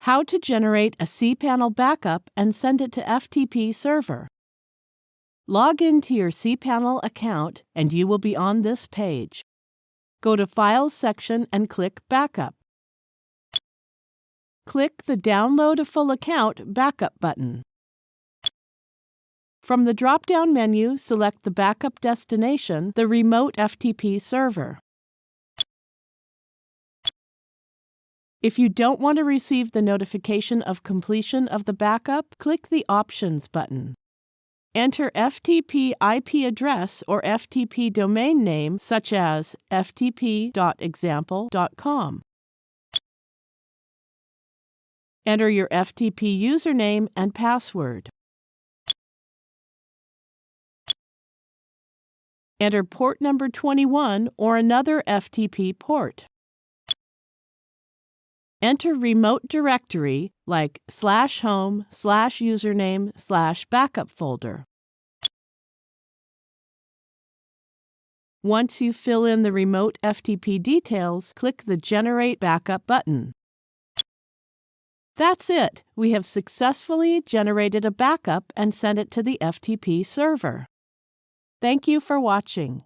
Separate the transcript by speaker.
Speaker 1: How to generate a cPanel backup and send it to FTP Server. Log into your cPanel account and you will be on this page. Go to Files section and click Backup. Click the Download a Full Account Backup button. From the drop-down menu, select the backup destination, the remote FTP server. If you don't want to receive the notification of completion of the backup, click the Options button. Enter FTP IP address or FTP domain name such as ftp.example.com. Enter your FTP username and password. Enter port number 21 or another FTP port. Enter remote directory like /home/username/backup folder. Once you fill in the remote FTP details, click the Generate Backup button. That's it! We have successfully generated a backup and sent it to the FTP server. Thank you for watching.